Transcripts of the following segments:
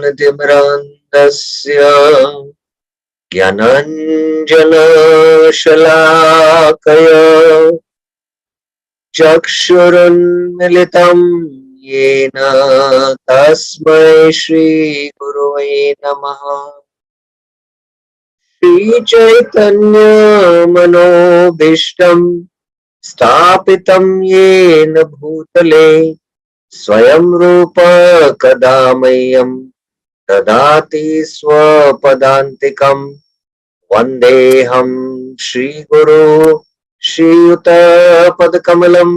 ज्ञानतिमिरान्धस्य ज्ञानाञ्जनशलाकया चक्षुरुन्मिलितं येन तस्मै श्रीगुरुवे नमः। श्रीचैतन्यमनोभीष्टं स्थापितं येन भूतले स्वयं रूप कदा मह्यं ददाति स्वपदान्तिकम्। वन्देऽहं श्रीगुरो श्रीयुतपदकमलं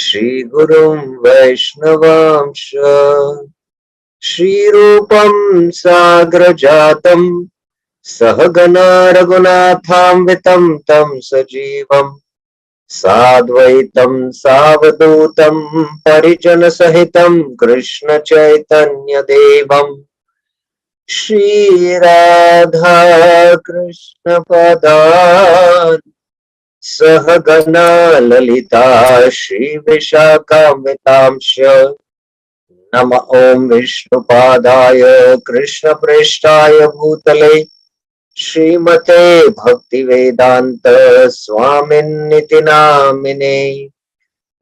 श्रीगुरुं वैष्णवांश। श्रीरूपं साग्रजातं सहगना रघुनाथान्वितं तं सजीवं साद्वैतं सावधूतं परिजनसहितं कृष्ण चैतन्यदेवं श्रीराधा कृष्ण पदान् सहगना ललिता श्रीविशाखान्वितांश्च। नमः ॐ विष्णुपादाय कृष्णप्रेष्ठाय भूतले श्रीमते भक्तिवेदान्त स्वामिन्निति नामिने।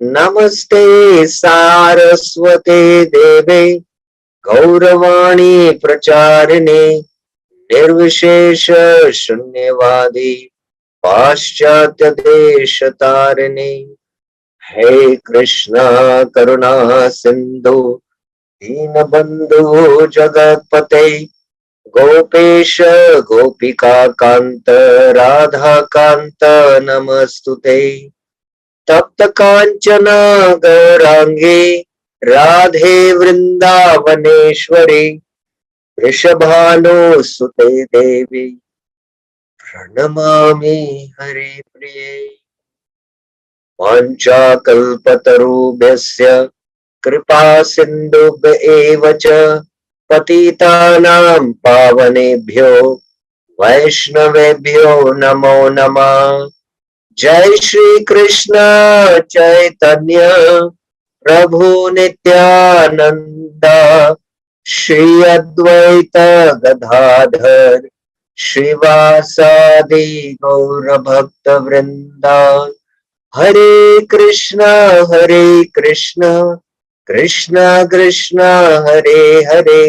नमस्ते सारस्वते देवे गौरवाणी प्रचारिणे निर्विशेष शून्यवादी पाश्चात्य देश तारिणे। हे कृष्णा करुणा सिंधु दीनबंधु जगत्पते गोपेश गोपिका कांत राधा कांत नमस्तुते। तप्त कांचन गौरांगे राधे वृंदावनेश्वरी वृषभानुसुते देवी प्रणमामि हरे प्रिये। वाञ्छाकल्पतरुभ्यस्य कृपा सिन्धुभ्य एव च पतितानां पावनेभ्यो वैष्णवेभ्यो नमो नमः। जय श्री कृष्ण चैतन्य प्रभु नित्यानंद श्री अद्वैत गदाधर श्रीवासादि गौर भक्त वृंदा। हरे Krishna Krishna Krishna Hare Hare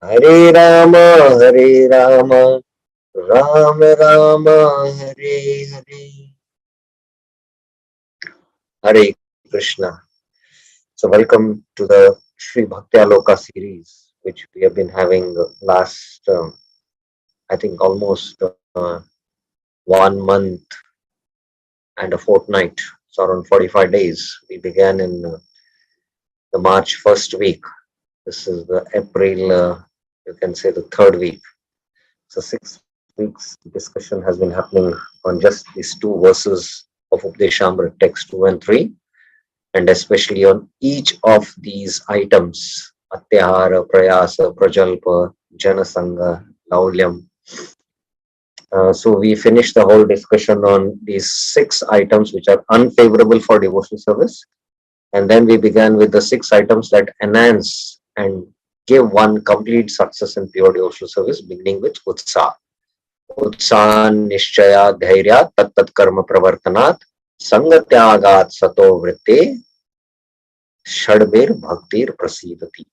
Hare Ram Ram Ram Hare Hare. Hare Krishna. So welcome to the Sri Bhaktyaloka series, which we have been having last, I think almost 1 month and a fortnight. So around 45 days. We began in the March first week. This is the April, you can say the third week. So 6 weeks discussion has been happening on just these two verses of Updeshamrit, text 2 and 3, and especially on each of these items, Atyahara, Prayasa, Prajalpa, Janasanga, Laulyam. So we finished the whole discussion on these 6 items which are unfavorable for devotional service, and then we began with the 6 items that enhance and give one complete success in pure devotional service, beginning with Utsaha. Utsaha Nishchaya Dhairya Tat Tat Karma Pravartanat Sangatyagat Sato Vritte Shadbir Bhaktir Prasidati.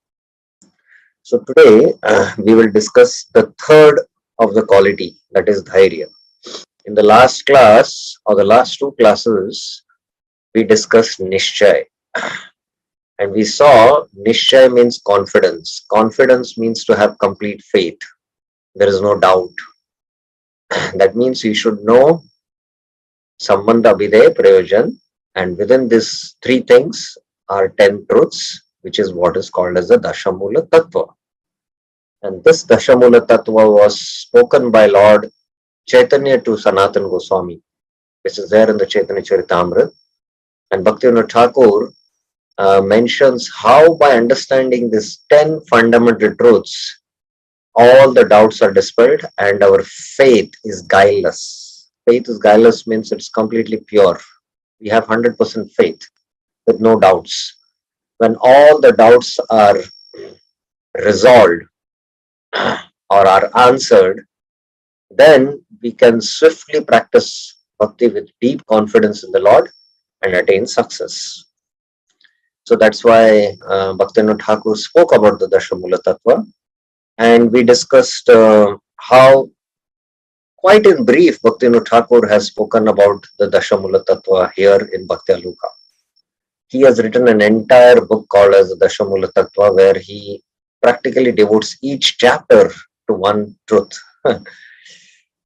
So today we will discuss the third of the quality, that is Dhairya. In the last class or the last 2 classes, we discussed Nishchay. And we saw Nishchay means confidence. Confidence means to have complete faith. There is no doubt. That means you should know Sambandha Abhiday Prayojan, and within these 3 things are 10 truths, which is what is called as the Dashamula Tattva. And this Dashamula Tattva was spoken by Lord Chaitanya to Sanatana Goswami, which is there in the Chaitanya Charitamrita. And Bhaktivinoda Thakur mentions how by understanding these 10 fundamental truths, all the doubts are dispelled and our faith is guileless. Faith is guileless means it's completely pure. We have 100% faith with no doubts. When all the doubts are resolved, or are answered, then we can swiftly practice bhakti with deep confidence in the Lord and attain success. So that's why Bhaktivinoda Thakur spoke about the Dashamula Tattva, and we discussed how, quite in brief, Bhaktivinoda Thakur has spoken about the Dashamula Tattva here in Bhaktyaloka. He has written an entire book called as the Dashamula Tattva, where he practically devotes each chapter to one truth.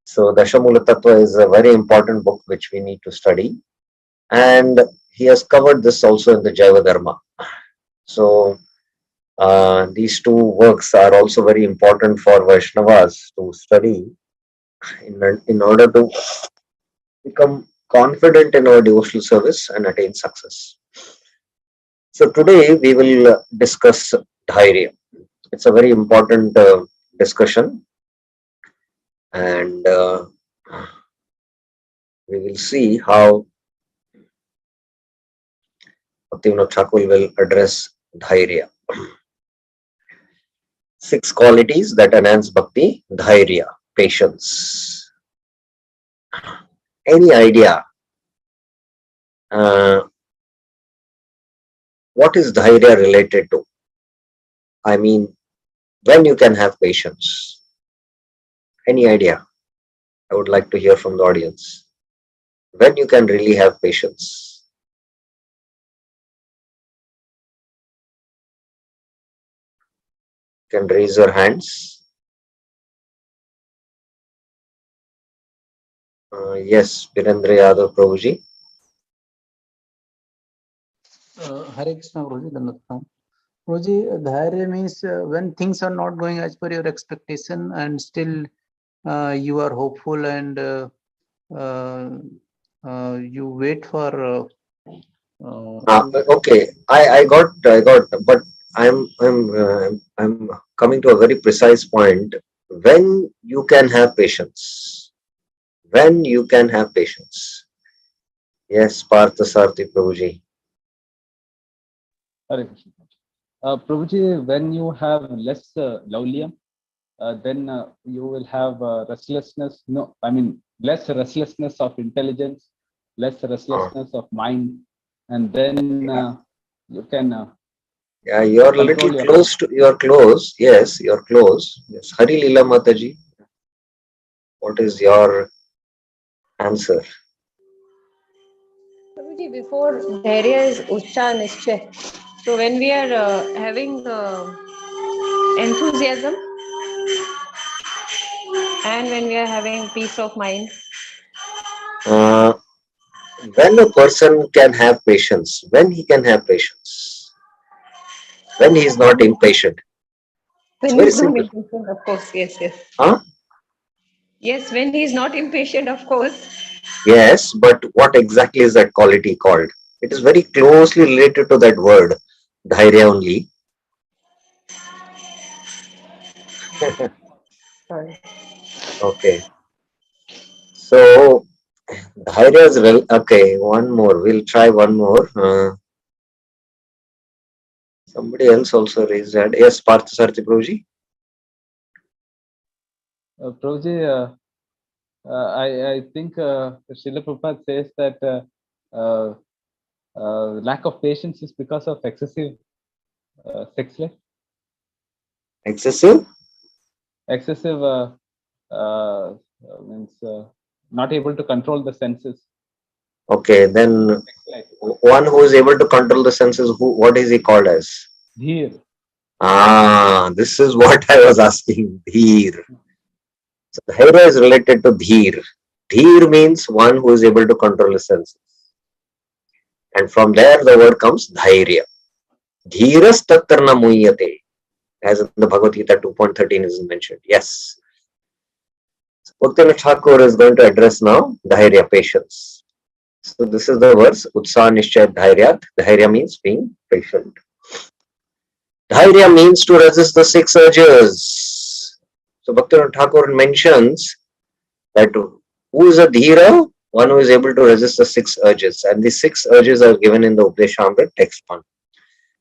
So Dashamula Tattva is a very important book which we need to study, and he has covered this also in the Jaiva Dharma. So these two works are also very important for Vaishnavas to study in order to become confident in our devotional service and attain success. So today we will discuss Dhairya. It's a very important discussion, and we will see how Bhaktivinoda Thakur will address Dhairya. 6 qualities that enhance Bhakti. Dhairya, patience. Any idea what is Dhairya related to? I mean, when you can have patience? Any idea? I would like to hear from the audience. When you can really have patience? You can raise your hands. Yes, Virendra Yadav Prabhuji. Hare Krishna, Guruji, Dandatam. Guruji, Dhairya means when things are not going as per your expectation and still you are hopeful and you wait for. Okay, I got, but I'm coming to a very precise point. When you can have patience? When you can have patience? Yes, Partha Sarthi Prabhuji. Hare Krishna. Prabhuji, when you have less laulyam, then you will have restlessness. No, I mean less restlessness of intelligence, less restlessness of mind, and then you can. Yeah, you're a little close to. You're close. Yes, you're close. Yes, Hari Leela Mataji. What is your answer? Before Dhairya is Ucha Nishchay. So when we are having enthusiasm and when we are having peace of mind. When a person can have patience, when he can have patience, when he is not impatient. When it's very he's not simple. impatient, of course, yes. Huh? Yes, when he is not impatient, of course. Yes, but what exactly is that quality called? It is very closely related to that word, Dhairya only. Sorry. Okay. So, Dhairya is okay. One more. We'll try one more. Somebody else also raised that. Yes, Partha Sarthi Prabhuji. Prabhuji, I think Srila Prabhupada says that lack of patience is because of excessive sex life. Excessive? Excessive means not able to control the senses. Okay, then one who is able to control the senses, what is he called as? Dheer. This is what I was asking. Dheer. So Dhairya is related to Dheer. Dheer means one who is able to control his senses. And from there the word comes Dhairya. Dheeras tatrna muyate. As in the Bhagavad Gita 2.13 is mentioned. Yes. Bhaktivinoda Thakur is going to address now Dhairya, patience. So this is the verse, Utsaha Nishchay Dhairyat. Dhairya means being patient. Dhairya means to resist the 6 urges. So Bhaktivinoda Thakur mentions that who is a Dhira? One who is able to resist the 6 urges. And the 6 urges are given in the Updeshamrit text 1.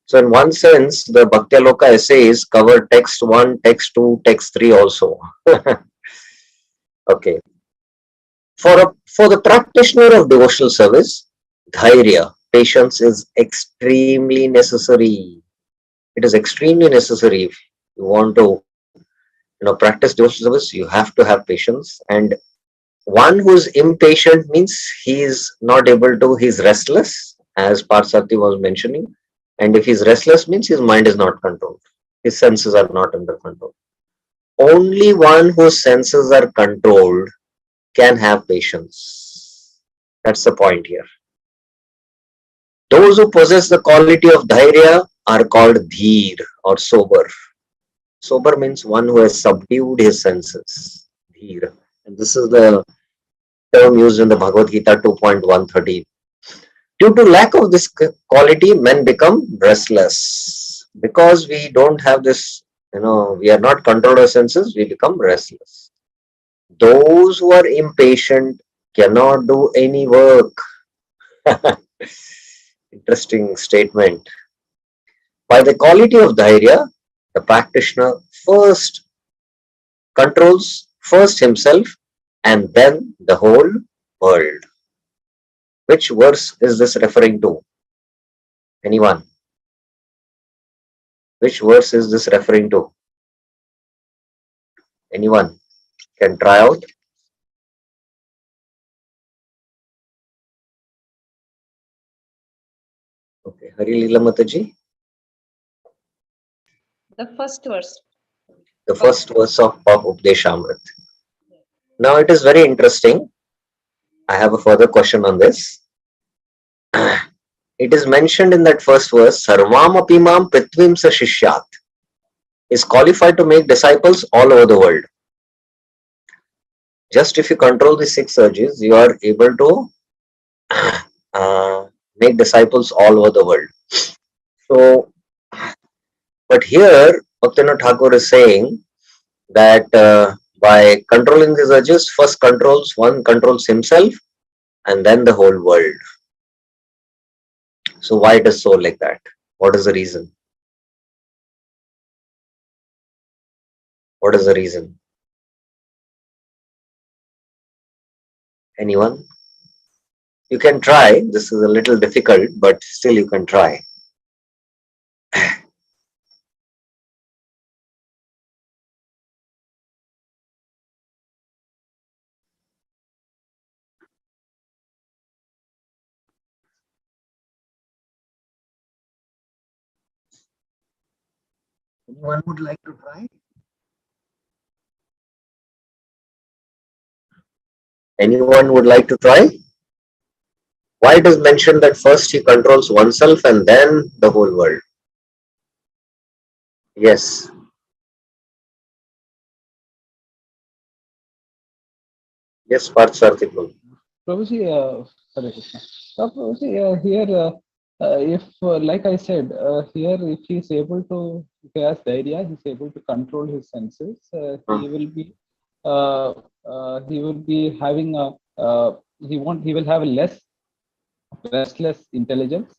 So in one sense, the Bhaktyaloka essays cover text 1, text 2, text 3 also. Okay. For the practitioner of devotional service, dhairya, patience is extremely necessary. It is extremely necessary. If you want to practice devotional service, you have to have patience. And one who is impatient means he is not able to, he is restless, as Parsati was mentioning. And if he is restless means his mind is not controlled. His senses are not under control. Only one whose senses are controlled can have patience. That's the point here. Those who possess the quality of dhairya are called dheer or sober. Sober means one who has subdued his senses. Dheer. And this is the term used in the Bhagavad Gita 2.113. Due to lack of this quality, men become restless. Because we don't have this, we are not controlled our senses, we become restless. Those who are impatient cannot do any work. Interesting statement. By the quality of dhairya, the practitioner first controls first himself and then the whole world. Which verse is this referring to? Anyone? Which verse is this referring to? Anyone can try out? Okay, Hari Leela Mataji. The first verse. The first verse of Updeshamrit. Now it is very interesting. I have a further question on this. It is mentioned in that first verse, Sarvam apimam prithvim sa shishyat, is qualified to make disciples all over the world. Just if you control the 6 urges, you are able to make disciples all over the world. So, but here, Bhaktivinoda Thakur is saying that by controlling these urges, first one controls himself and then the whole world. So why it is so like that? What is the reason? What is the reason? Anyone? You can try. This is a little difficult, but still you can try. Anyone would like to try? Anyone would like to try? Why it is mentioned that first he controls oneself and then the whole world? Yes. Yes, Parth. Prabhuji, Hare Krishna. Prabhuji, here, if, like I said, here, if he is able to, if he has the idea, he is able to control his senses. He will be having a, he will have a less restless intelligence,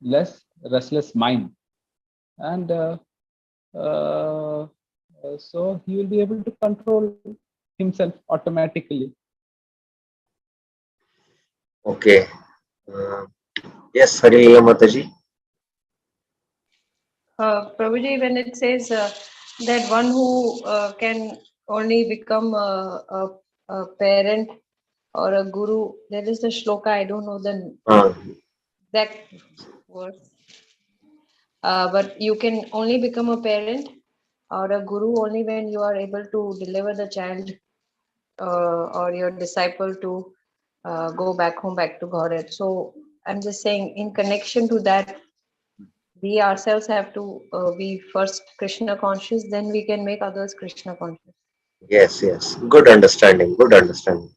less restless mind, and so he will be able to control himself automatically. Okay. Yes, Hari Leela Mataji. Prabhuji, when it says that one who can only become a parent or a guru, there is the shloka, I don't know the exact words. But you can only become a parent or a guru only when you are able to deliver the child or your disciple to go back home, back to Godhead. So I'm just saying, in connection to that, we ourselves have to be first Krishna conscious, then we can make others Krishna conscious. Yes. Good understanding.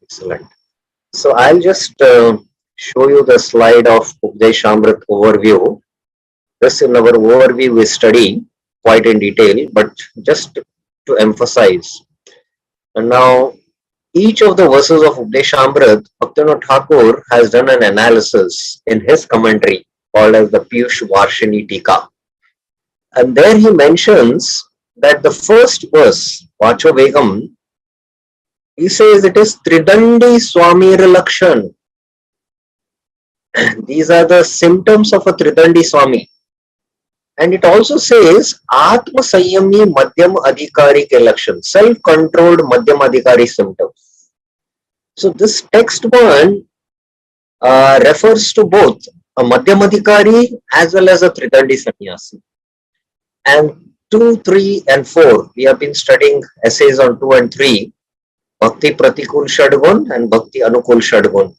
Excellent. So I'll just show you the slide of Updeshamrit overview. This in our overview we study quite in detail, but just to emphasize. And now each of the verses of Updeshamrit, Bhaktivinoda Thakur has done an analysis in his commentary called as the Piyush Varshini Tika. And there he mentions that the first verse, Vacho Vegam, he says it is Tridandi Swamir Lakshan. These are the symptoms of a Tridandi Swami. And it also says Atma Sanyami Madhyam Adhikari Ke Lakshan, self-controlled Madhyam Adhikari symptoms. So this text one refers to both a Madhyam Adhikari as well as a Tridandi Sannyasi. And 2, 3 and 4, we have been studying essays on 2 and 3, Bhakti Pratikul Shadgun and Bhakti Anukul Shadgun.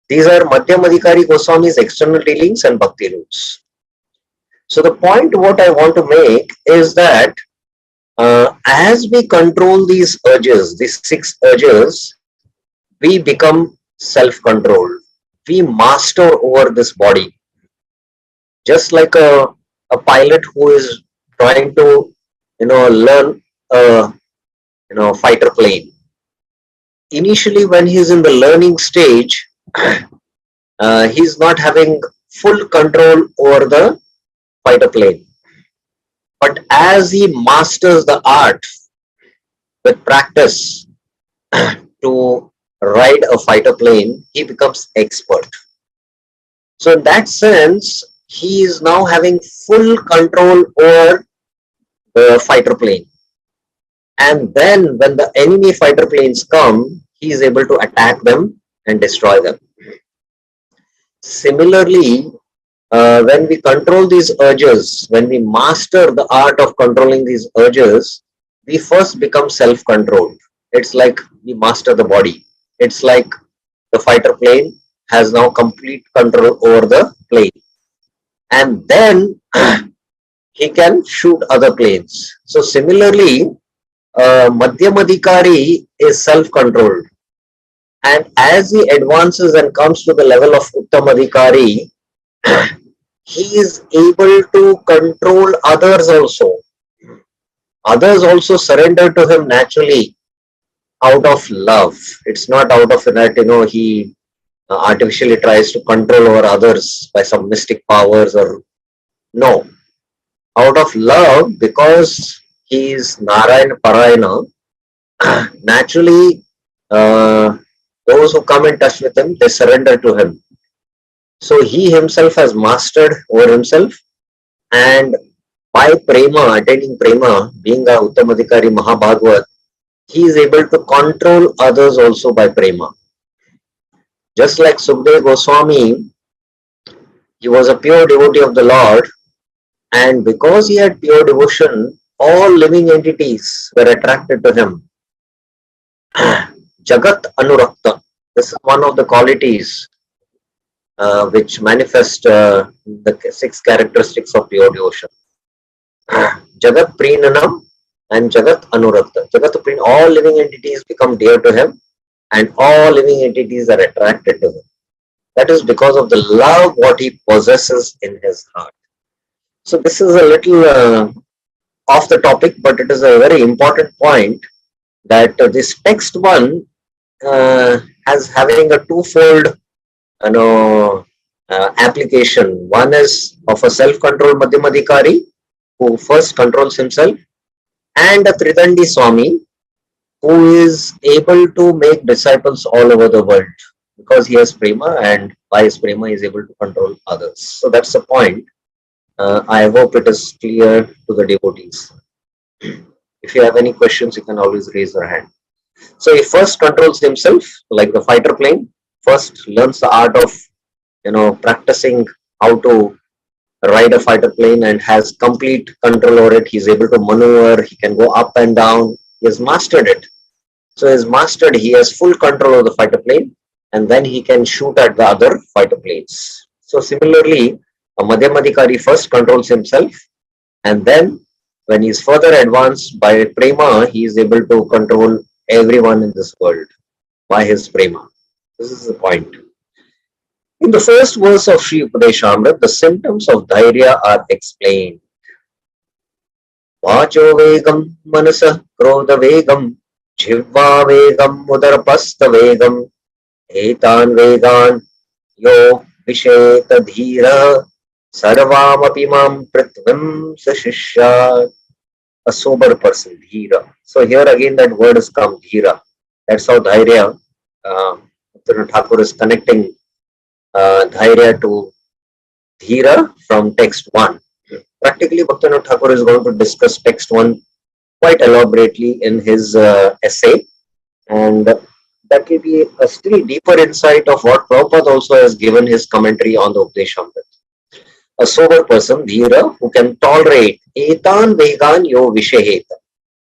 These are Madhyam Adhikari Goswami's external dealings and Bhakti roots. So the point what I want to make is that as we control these urges, these 6 urges, we become self-controlled. We master over this body. Just like a pilot who is trying to, learn a, fighter plane. Initially, when he's in the learning stage, he's not having full control over the fighter plane. But as he masters the art with practice to ride a fighter plane, he becomes expert. So in that sense, he is now having full control over the fighter plane. And then when the enemy fighter planes come, he is able to attack them and destroy them. Similarly, when we control these urges, when we master the art of controlling these urges, we first become self-controlled. It's like we master the body. It's like the fighter plane has now complete control over the plane. And then he can shoot other planes. So similarly, Madhyam Adhikari is self-controlled. And as he advances and comes to the level of Uttam Adhikari, he is able to control others also. Others also surrender to him naturally out of love. It's not out of that, he artificially tries to control over others by some mystic powers or no. Out of love, because he is Narayana Parayana, naturally those who come in touch with him, they surrender to him. So he himself has mastered over himself, and by prema, attaining prema, being a Uttamadhikari Mahabhagavad, he is able to control others also by prema. Just like Sukdev Goswami, he was a pure devotee of the Lord, and because he had pure devotion, all living entities were attracted to him. Jagat Anurakta. This is one of the qualities which manifest the 6 characteristics of pure devotion. Jagat Prinanam and Jagat Anurakta. Jagat Prinanam, all living entities become dear to him and all living entities are attracted to him. That is because of the love what he possesses in his heart. So this is a little off the topic, but it is a very important point that this text one has having a twofold application. One is of a self-controlled Madhyamadhikari who first controls himself, and a Tridandi Swami who is able to make disciples all over the world because he has prema, and by his prema he is able to control others. So that's the point. I hope it is clear to the devotees. If you have any questions, you can always raise your hand. So he first controls himself like the fighter plane, first learns the art of practicing how to ride a fighter plane and has complete control over it. He's able to maneuver, he can go up and down, he has mastered it. So he has full control of the fighter plane, and then he can shoot at the other fighter planes. So similarly, a Madhyamadhikari first controls himself, and then when he is further advanced by prema, he is able to control everyone in this world by his prema. This is the point. In the first verse of Sri Upadeshamrit, the symptoms of Dhairya are explained. Vacho vegam manasa krodha vegam jivva vegam udarapastha vegam etan vegan yo visheta dhira Sarvamapi mam prithvim sashishya. A sober person, dhira. So here again that word has come, dhira. That's how Dhairya, Bhaktivinoda Thakur is connecting Dhairya to dhira from text 1. Practically, Bhaktivinoda Thakur is going to discuss text 1 quite elaborately in his essay, and that will be a still deeper insight of what Prabhupada also has given his commentary on the Updeshamrit. A sober person, dhira, who can tolerate etan vegan yo visheheta.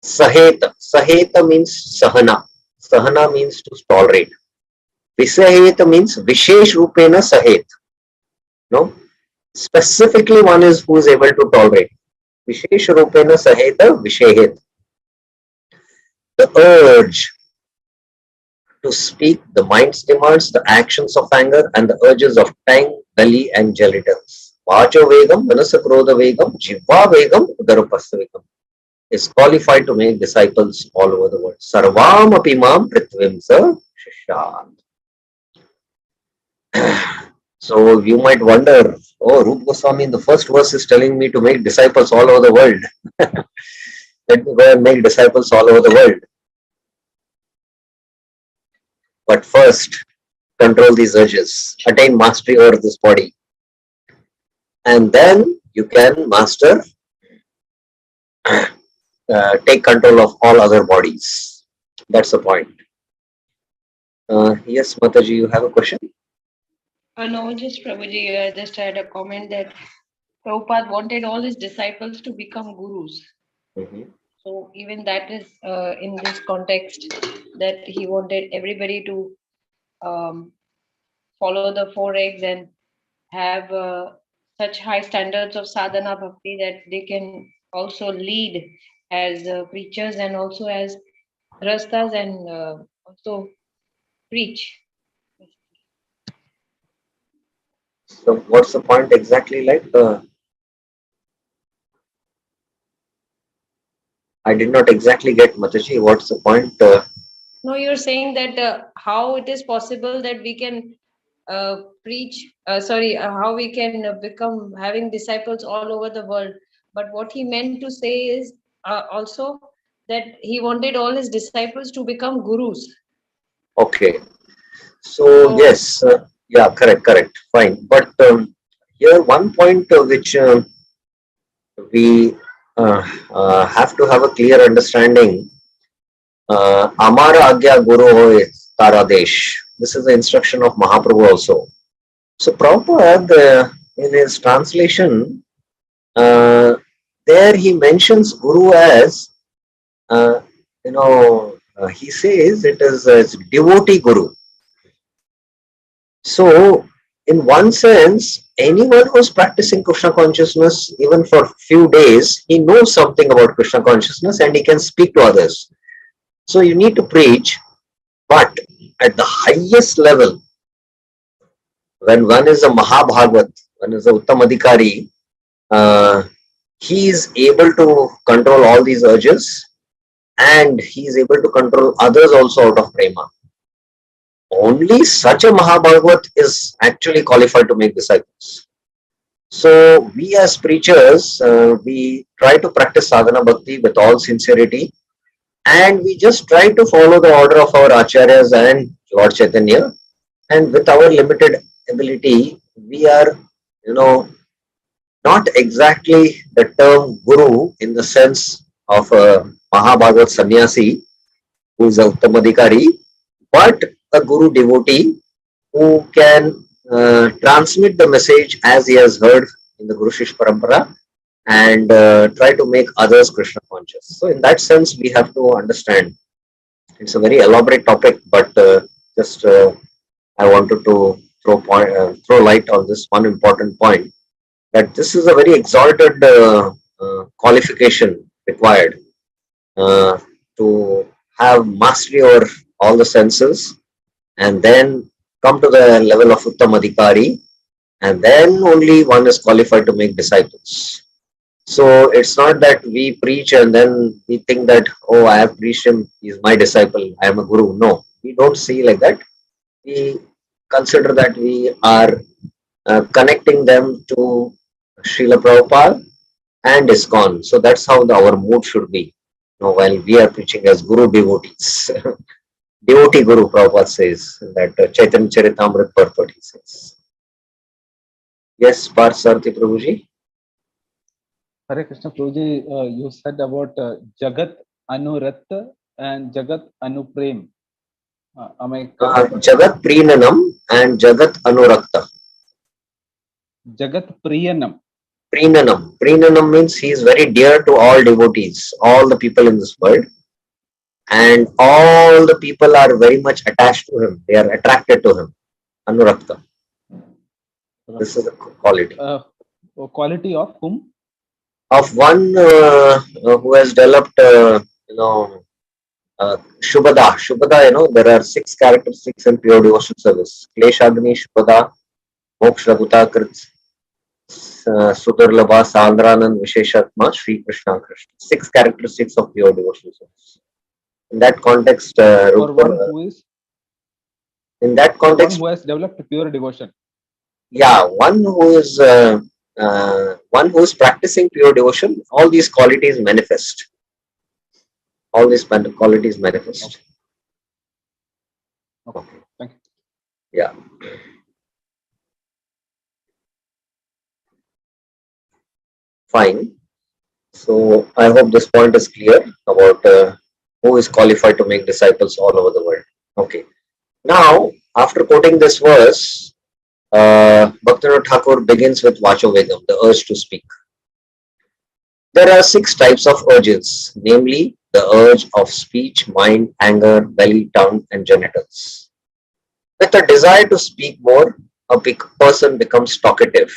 Saheta. Saheta means sahana. Sahana means to tolerate. Visaheta means vishesh rupena sahet. No? Specifically one is who is able to tolerate. Vishesh rupena saheta vishehet. The urge to speak, the mind's demands, the actions of anger, and the urges of tongue, belly, and genitals. Vacho vegam, manasa krodha vegam, jivva vegam, udarapastha vegam is qualified to make disciples all over the world. Sarvam apimam prithvim sa shishan. So you might wonder, oh, Rupa Goswami in the first verse is telling me to make disciples all over the world. Let me go and make disciples all over the world. But first, control these urges, attain mastery over this body. And then you can master, take control of all other bodies. That's the point. Yes, Mataji, you have a question? No, just Prabhuji, I just had a comment that Prabhupada wanted all his disciples to become gurus. So even that is in this context that he wanted everybody to follow the 4 eggs and have such high standards of sadhana bhakti that they can also lead as preachers and also as rastas and also preach. So what's the point exactly like? I did not exactly get, Mataji. What's the point? No, you're saying that how it is possible that we can preach, how we can become having disciples all over the world. But what he meant to say is also that he wanted all his disciples to become gurus. Okay. So yes, yeah, correct, fine. But here one point which we have to have a clear understanding. Amara Agya Guru Hoy Tara Desh. This is the instruction of Mahaprabhu also. So Prabhupada in his translation, there he mentions Guru as, he says it is as devotee Guru. So, in one sense, anyone who's practicing Krishna consciousness, even for a few days, he knows something about Krishna consciousness and he can speak to others. So, you need to preach, but at the highest level, when one is a Mahabhagavat, one is a Uttamadhikari, he is able to control all these urges and he is able to control others also out of prema. Only such a Mahabhagavat is actually qualified to make disciples. So we as preachers, we try to practice sadhana bhakti with all sincerity and we just try to follow the order of our acharyas and Lord Chaitanya, and with our limited ability, we are, not exactly the term guru in the sense of a Mahabhagavat sannyasi who is a Uttamadhikari, but a guru devotee who can transmit the message as he has heard in the Guru Shish Parampara and try to make others Krishna conscious. So in that sense, we have to understand. It's a very elaborate topic, but just I wanted to throw light on this one important point, that this is a very exalted qualification required to have mastery over all the senses and then come to the level of Uttamadhikari, and then only one is qualified to make disciples. So it's not that we preach and then we think that, oh, I have preached him, he is my disciple, I am a guru. No, we don't see like that. We consider that we are connecting them to Srila Prabhupada and ISKCON. So that's how our mood should be. While we are preaching as Guru devotees. Devotee Guru, Prabhupada says, that Chaitanya Charitamrita purport, he says. Yes, Parsarthi Prabhuji? Hare Krishna Prabhuji, you said about Jagat Anuratta and Jagat Anuprem. Am I correct? Jagat Preenanam and Jagat Anurakta. Jagat Priyanam. Preenanam. Preenanam means he is very dear to all devotees, all the people in this world. And all the people are very much attached to him. They are attracted to him. Anurakta. This is the quality. Quality of whom? Of one who has developed, Shubhada. Shubhada, there are 6 characteristics in pure devotion service. Kleshagni, Shubhada, Moksha Gutakrit, Sudurlabha, Sandranand, Visheshatma, Sri Krishna Krishna. 6 characteristics of pure devotion service. In that context, For one who is? In that context, one who has developed pure devotion. Yeah, one who is practicing pure devotion, all these qualities manifest. All these qualities manifest. Okay. Thank you. Yeah. Fine. So I hope this point is clear about who is qualified to make disciples all over the world. Okay. Now, after quoting this verse, Bhaktivinoda Thakur begins with Vachovegam, the urge to speak. There are 6 types of urges, namely the urge of speech, mind, anger, belly, tongue, and genitals. With a desire to speak more, a person becomes talkative.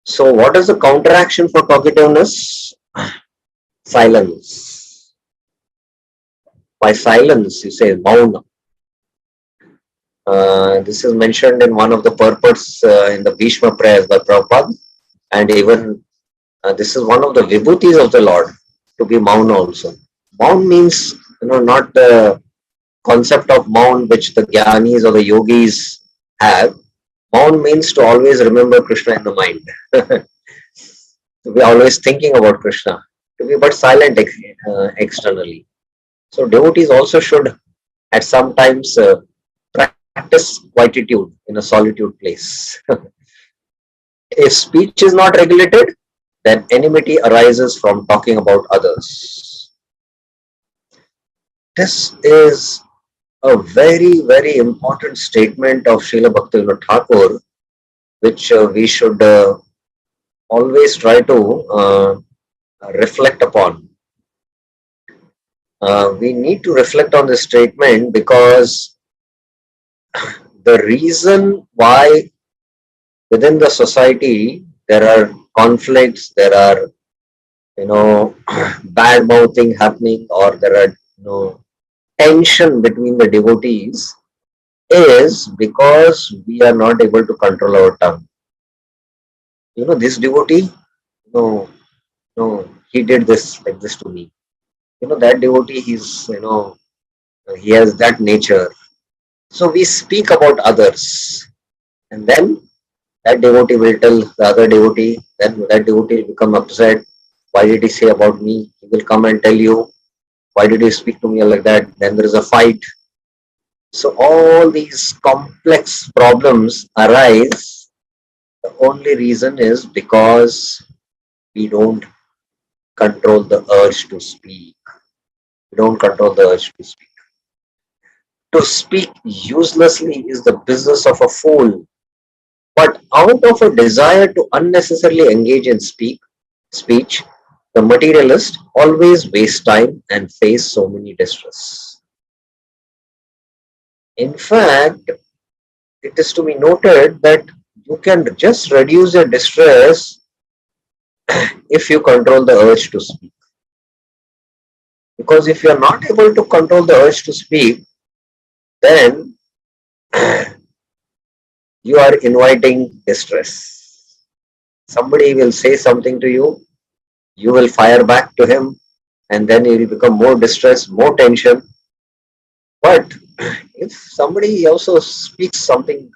So what is the counteraction for talkativeness? Silence. By silence, you say mauna. This is mentioned in one of the purports in the Bhishma prayers by Prabhupada, and even this is one of the vibhutis of the Lord, to be mauna also. Maun means, not the concept of maun which the jnanis or the yogis have. Maun means to always remember Krishna in the mind. To be always thinking about Krishna, to be but silent externally. So devotees also should at some times practice quietude in a solitude place. If speech is not regulated, then enmity arises from talking about others. This is a very, very important statement of Srila Bhaktivinoda Thakur, which we should always try to reflect upon. We need to reflect on this statement because the reason why within the society there are conflicts, there are bad mouthing happening, or there are tension between the devotees, is because we are not able to control our tongue. This devotee, no, he did this like this to me. That devotee, he has that nature. So we speak about others, and then that devotee will tell the other devotee, then that devotee will become upset. Why did he say about me? He will come and tell you, why did you speak to me like that? Then there is a fight. So all these complex problems arise. The only reason is because we don't control the urge to speak. We don't control the urge to speak. To speak uselessly is the business of a fool. But out of a desire to unnecessarily engage in speech, the materialist always wastes time and face so many distress. In fact, it is to be noted that you can just reduce your distress if you control the urge to speak. Because if you are not able to control the urge to speak, then you are inviting distress. Somebody will say something to you, you will fire back to him, and then you will become more distressed, more tension. But if somebody also speaks something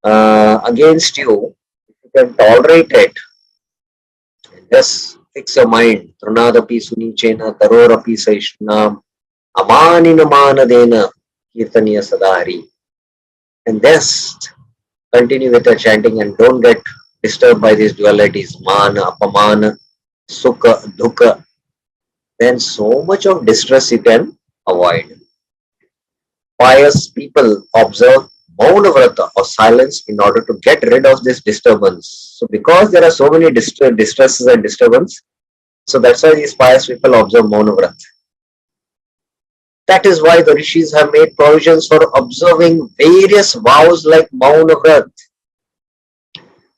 against you, if you can tolerate it, just fix your mind. Trunadapi sunichena tarorapi saishnam amaninamanadena kirtaniya sadahari. And just continue with the chanting and don't get disturbed by these dualities, mana, apamana, sukha, dukha. Then so much of distress you can avoid. Pious people observe Mauna Vrata or silence in order to get rid of this disturbance. So because there are so many distresses and disturbance, so that's why these pious people observe Mauna Vrata. That is why the rishis have made provisions for observing various vows like Mauna Vrata.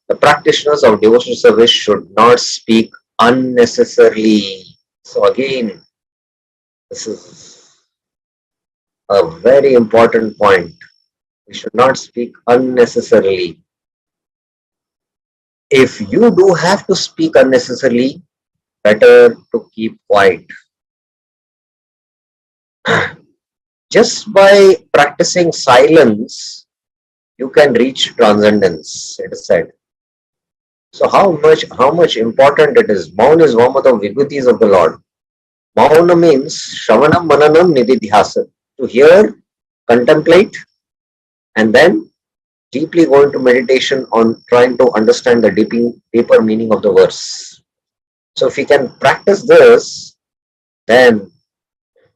The practitioners of devotional service should not speak unnecessarily. So again, this is a very important point. We should not speak unnecessarily. If you do have to speak unnecessarily, better to keep quiet. Just by practicing silence, you can reach transcendence, it is said. So how much important it is. Mauna is one of the vibhutis of the Lord. Mauna means Shravanam Mananam Nididhyasa. To hear, contemplate, and then deeply go into meditation on trying to understand the deeper meaning of the verse. So if we can practice this, then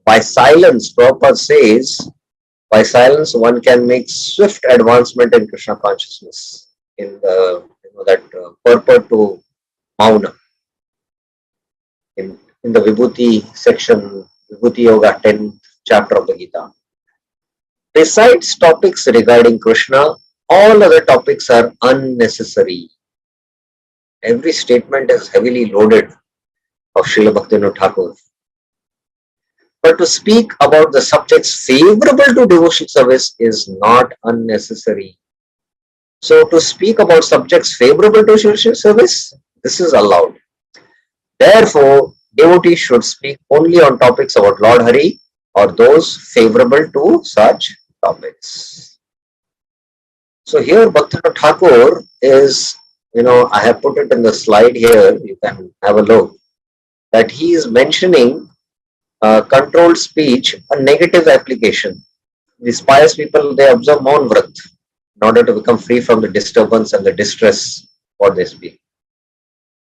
by silence, Prabhupada says, by silence one can make swift advancement in Krishna consciousness, in the that purport to Mauna. In the Vibhuti section, Vibhuti Yoga 10th chapter of the Gita. Besides topics regarding Krishna, all other topics are unnecessary. Every statement is heavily loaded of Srila Bhaktivinoda Thakur. But to speak about the subjects favorable to devotional service is not unnecessary. So to speak about subjects favorable to devotional service, this is allowed. Therefore, devotees should speak only on topics about Lord Hari or those favorable to such topics. So here Bhaktivinoda Thakur is, I have put it in the slide here, you can have a look, that he is mentioning controlled speech, a negative application. These pious people, they observe Maun Vrat in order to become free from the disturbance and the distress what they speak.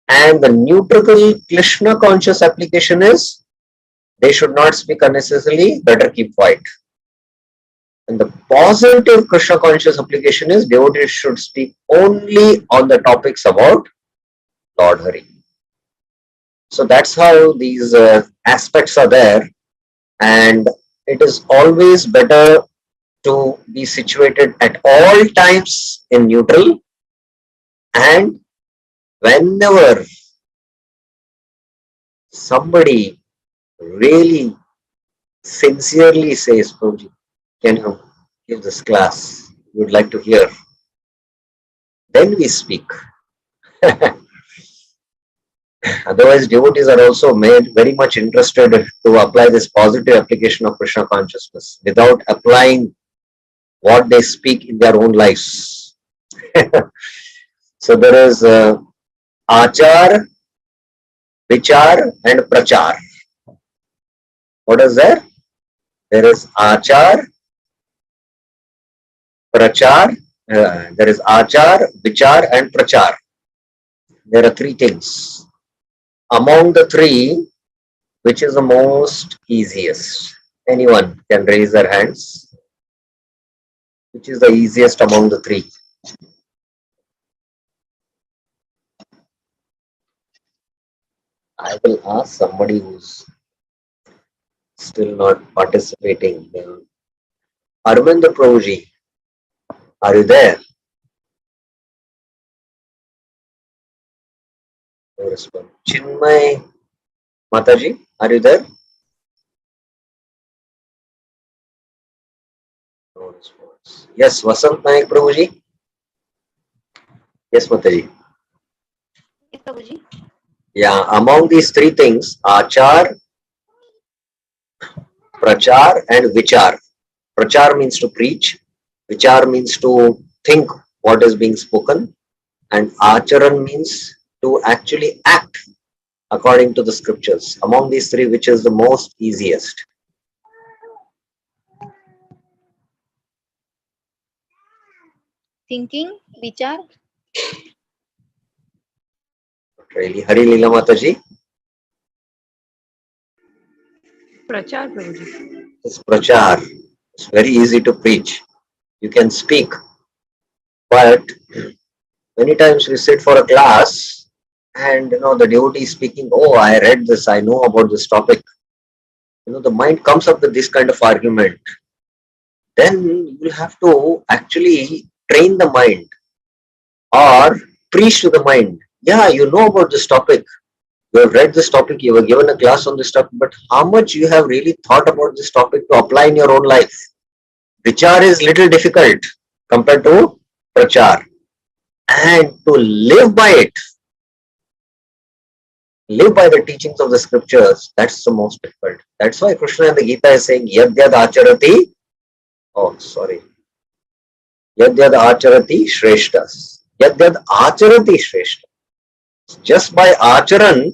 And the neutral Krishna conscious application is, they should not speak unnecessarily, better keep quiet. And the positive Krishna conscious application is, devotees should speak only on the topics about Lord Hari. So that's how these aspects are there, and it is always better to be situated at all times in neutral, and whenever somebody really sincerely says, Prabhuji, can you give this class? We would like to hear. Then we speak. Otherwise, devotees are also made very much interested to apply this positive application of Krishna consciousness without applying what they speak in their own lives. So there is Achar, Vichar and Prachar. What is there? There is Achar, Prachar, there is Achar, Vichar and Prachar. There are three things. Among the three, which is the most easiest? Anyone can raise their hands. Which is the easiest among the three? I will ask somebody who's still not participating. Arvind Prabhuji, are you there? No response. Chinmay Mataji, are you there? No response. Yes, Vasant Naik Prabhuji. Yes, Mataji. Yes, Prabhuji. Yeah, among these three things, Achar, Prachar and Vichar. Prachar means to preach. Vichar means to think what is being spoken, and acharan means to actually act according to the scriptures. Among these three, which is the most easiest? Thinking, vichar. Really, Hari Leela Mataji? Prachar, Prabhuji. It's prachar. It's very easy to preach. You can speak, but many times we sit for a class and the devotee is speaking, oh, I read this, I know about this topic. The mind comes up with this kind of argument. Then you will have to actually train the mind or preach to the mind. Yeah, you know about this topic. You have read this topic, you were given a class on this topic, but how much you have really thought about this topic to apply in your own life? Vichar is little difficult compared to prachar. And to live by it, live by the teachings of the scriptures, that's the most difficult. That's why Krishna in the Gita is saying, Yad yad acharati, Yad yad acharati shreshtas. Yad yad acharati shreshtas. Just by acharan,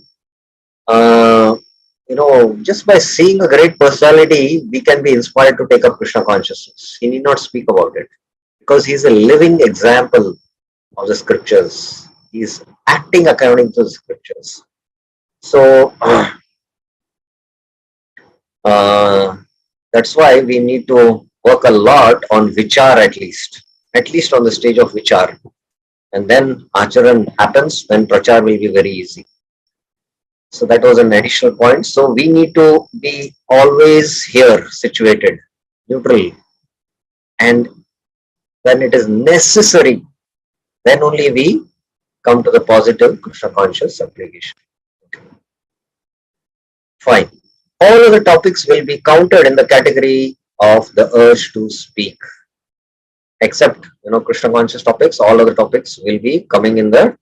just by seeing a great personality, we can be inspired to take up Krishna consciousness. He need not speak about it because he is a living example of the scriptures. He is acting according to the scriptures. So that's why we need to work a lot on vichar at least on the stage of vichar. And then acharan happens, then prachar will be very easy. So that was an additional point. So we need to be always here, situated, neutral. And when it is necessary, then only we come to the positive Krishna conscious application. Fine. All of the topics will be counted in the category of the urge to speak. Except, Krishna conscious topics, all other topics will be coming in the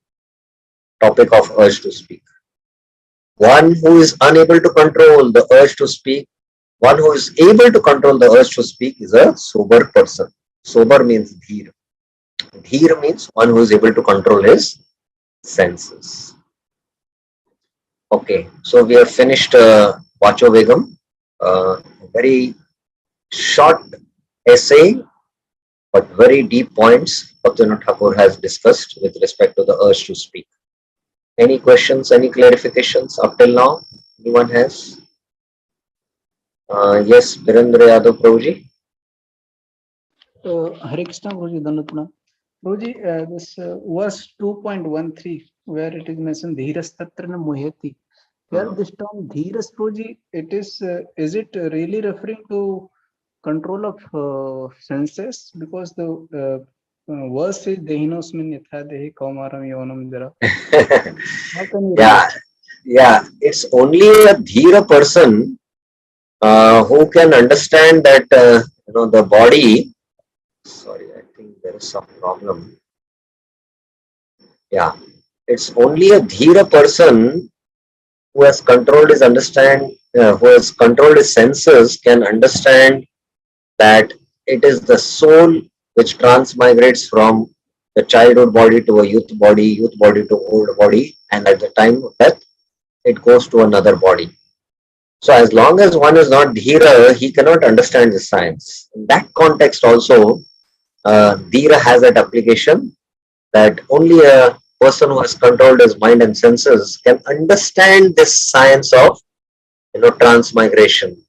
topic of urge to speak. One who is unable to control the urge to speak, one who is able to control the urge to speak is a sober person. Sober means dheer. Dheer means one who is able to control his senses. Okay, so we have finished Vacho Vegam, very short essay, but very deep points Bhaktivinoda Thakur has discussed with respect to the urge to speak. Any questions, any clarifications up till now? Anyone has? Yes, Birendra Yadav Prabhuji. Hare Krishna, Prabhuji, Danutna. Prabhuji, this verse 2.13, where it is mentioned, Dhiras Tatrana Muhyati. Here, this term Dhiras, Prabhuji, it is it really referring to control of senses? Because the verse is Dehinosmin Yatha Dehi Kaumaram Yavanam Jara. How can you Yeah, it's only a Dhira person who can understand that, the body. Sorry, I think there is some problem. Yeah, it's only a Dhira person who has controlled his who has controlled his senses can understand that it is the soul which transmigrates from the childhood body to a youth body to old body, and at the time of death, it goes to another body. So as long as one is not Dhira, he cannot understand the science. In that context also, Dhira has that application that only a person who has controlled his mind and senses can understand this science of transmigration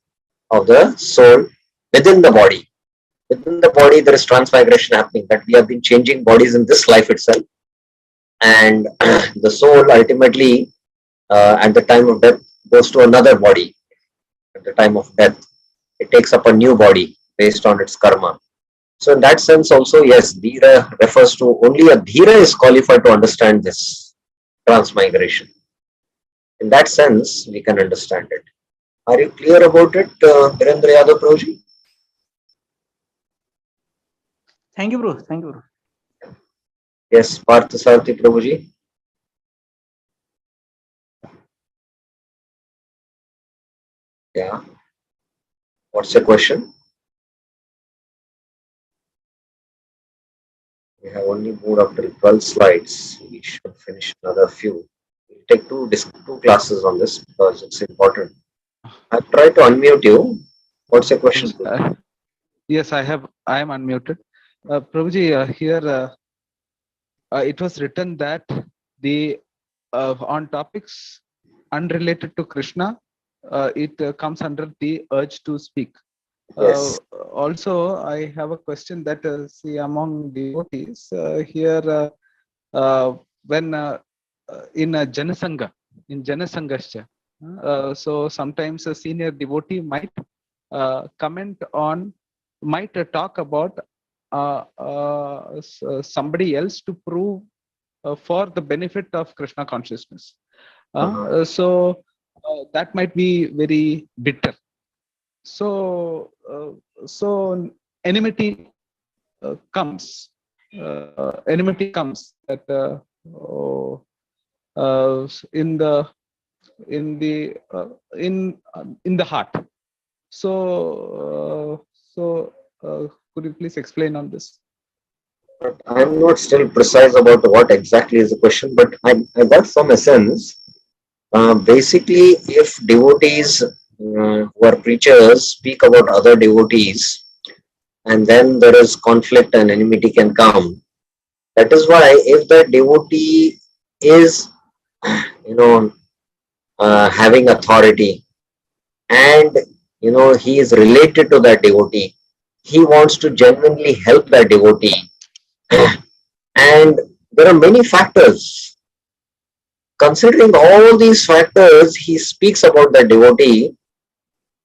of the soul within the body. Within the body, there is transmigration happening, that we have been changing bodies in this life itself. And the soul ultimately, at the time of death, goes to another body. At the time of death, it takes up a new body based on its karma. So in that sense also, yes, Dhira refers to only a Dhira is qualified to understand this transmigration. In that sense, we can understand it. Are you clear about it, Birendra Yadav Prabhuji? Thank you, bro. Thank you, bro. Yes, Parthasarthi Prabhuji. Yeah. What's your question? We have only moved up to 12 slides. We should finish another few. We'll take two classes on this because it's important. I've tried to unmute you. What's your question? Yes, I am unmuted. Prabhuji, here it was written that the on topics unrelated to Krishna, it comes under the urge to speak. Yes. Also, I have a question that see among devotees here when in Janasangha, in Janasanghascha, so sometimes a senior devotee might comment on, might talk about somebody else to prove for the benefit of Krishna consciousness. So that might be very bitter. So enmity comes. Enmity comes that in the heart. So could you please explain on this? But I'm not still precise about what exactly is the question, but I got some essence. Basically, if devotees who are preachers speak about other devotees, and then there is conflict and enmity can come. That is why if the devotee is, having authority, and he is related to that devotee, he wants to genuinely help that devotee, and there are many factors. Considering all these factors, he speaks about the devotee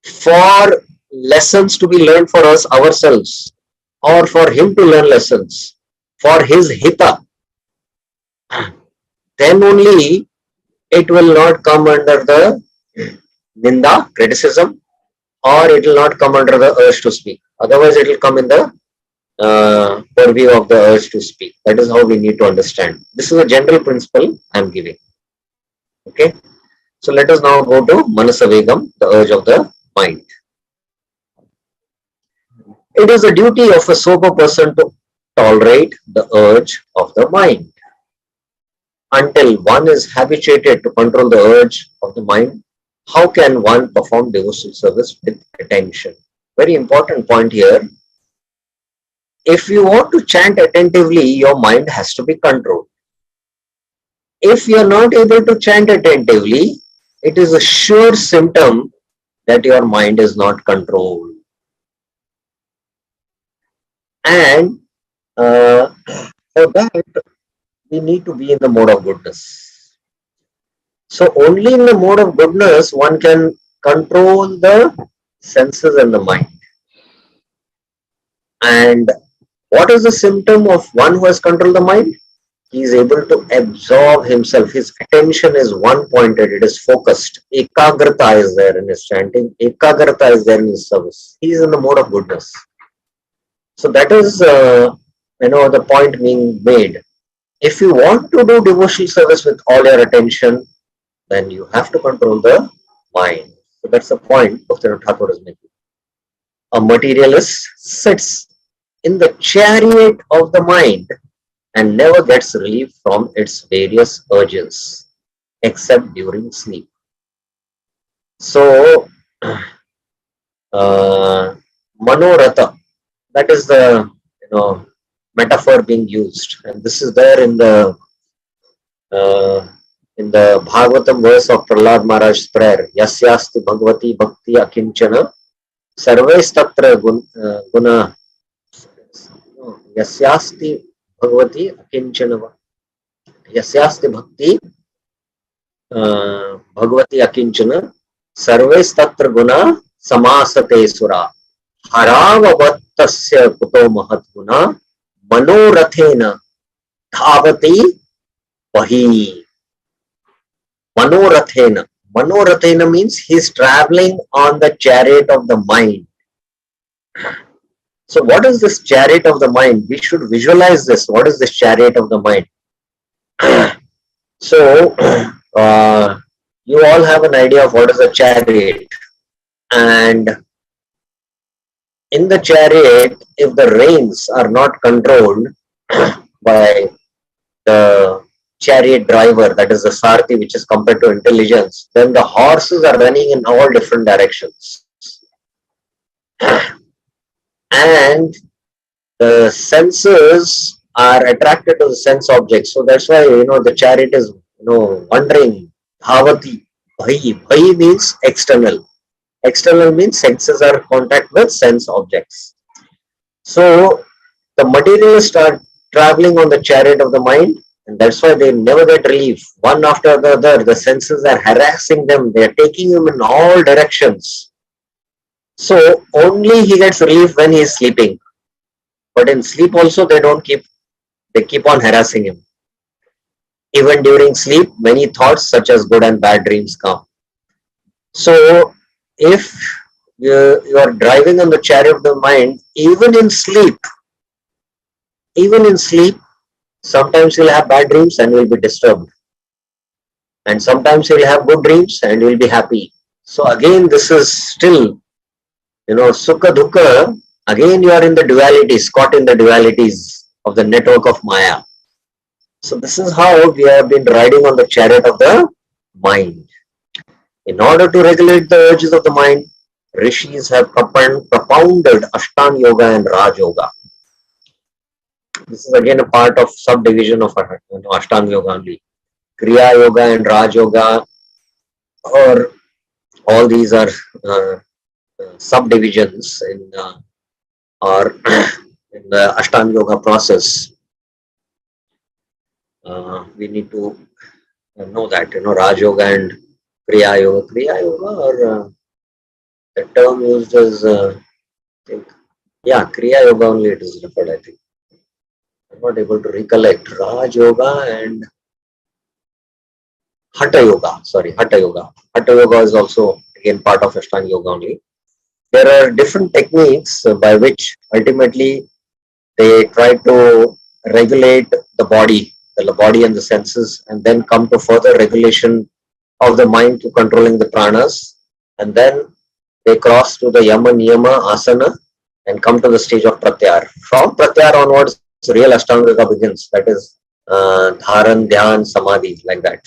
for lessons to be learned for us ourselves, or for him to learn lessons for his hita. Then only it will not come under the ninda, criticism, or it will not come under the urge to speak. Otherwise, it will come in the purview of the urge to speak. That is how we need to understand. This is a general principle I am giving. Okay. So let us now go to Manasavegam, the urge of the mind. It is the duty of a sober person to tolerate the urge of the mind. Until one is habituated to control the urge of the mind, how can one perform devotional service with attention? Very important point here. If you want to chant attentively, your mind has to be controlled. If you are not able to chant attentively, it is a sure symptom that your mind is not controlled. And for that, we need to be in the mode of goodness. So only in the mode of goodness one can control the senses and the mind. And what is the symptom of one who has controlled the mind? He is able to absorb himself. His attention is one pointed, it is focused. Ekagrata is there in his chanting. Ekagrata is there in his service. He is in the mode of goodness. So that is, the point being made. If you want to do devotional service with all your attention, then you have to control the mind. So that's the point Bhaktivinoda Thakur is making. A materialist sits in the chariot of the mind and never gets relief from its various urges, except during sleep. So, Manoratha, that is the metaphor being used, and this is there in the Bhagavatam verse of Prahlad Maharaj's prayer. Yasyasti Bhagavati Bhakti Akinchana Sarvestatra Guna Yasyasti Bhagavati Akinchana Yasyasti Bhakti Bhagavati Akinchana Sarvestatra Guna Samasate Sura Haravavattasya Kuto Mahat Guna Manorathena Dhavati Vahi. Manorathena. Manorathena means he is traveling on the chariot of the mind. So what is this chariot of the mind? We should visualize this. What is this chariot of the mind? So you all have an idea of what is a chariot. And in the chariot, if the reins are not controlled, by the chariot driver, that is the Sarthi, which is compared to intelligence, then the horses are running in all different directions. And the senses are attracted to the sense objects. So that's why, the chariot is, wandering. Bhavati, bhai. Bhai means external. External means senses are in contact with sense objects. So the materialists are traveling on the chariot of the mind, and that's why they never get relief. One after the other, the senses are harassing them. They are taking them in all directions. So only he gets relief when he is sleeping. But in sleep also they keep on harassing him. Even during sleep, many thoughts such as good and bad dreams come. So if you are driving on the chariot of the mind, even in sleep, sometimes you'll have bad dreams and you'll be disturbed. And sometimes you'll have good dreams and you'll be happy. So again, this is still, sukha dukkha. Again, you are in the dualities, caught in the dualities of the network of Maya. So this is how we have been riding on the chariot of the mind. In order to regulate the urges of the mind, rishis have propounded Ashtanga Yoga and Raj Yoga. This is again a part of subdivision of Ashtanga Yoga only. Kriya Yoga and Raj Yoga, or all these are subdivisions in in the Ashtanga Yoga process. We need to know that, Raj Yoga and Kriya Yoga. Kriya Yoga, or the term used as, I think, Kriya Yoga only it is referred, I think. I'm not able to recollect. Raj Yoga and Hatha Yoga. Hatha Yoga. Hatha Yoga is also again part of Ashtanga Yoga only. There are different techniques by which ultimately they try to regulate the body and the senses, and then come to further regulation of the mind to controlling the pranas, and then they cross to the yama, niyama, asana, and come to the stage of pratyahara. From pratyahara onwards, real Ashtanga Yoga begins. That is dharan, dhyan, samadhi, like that.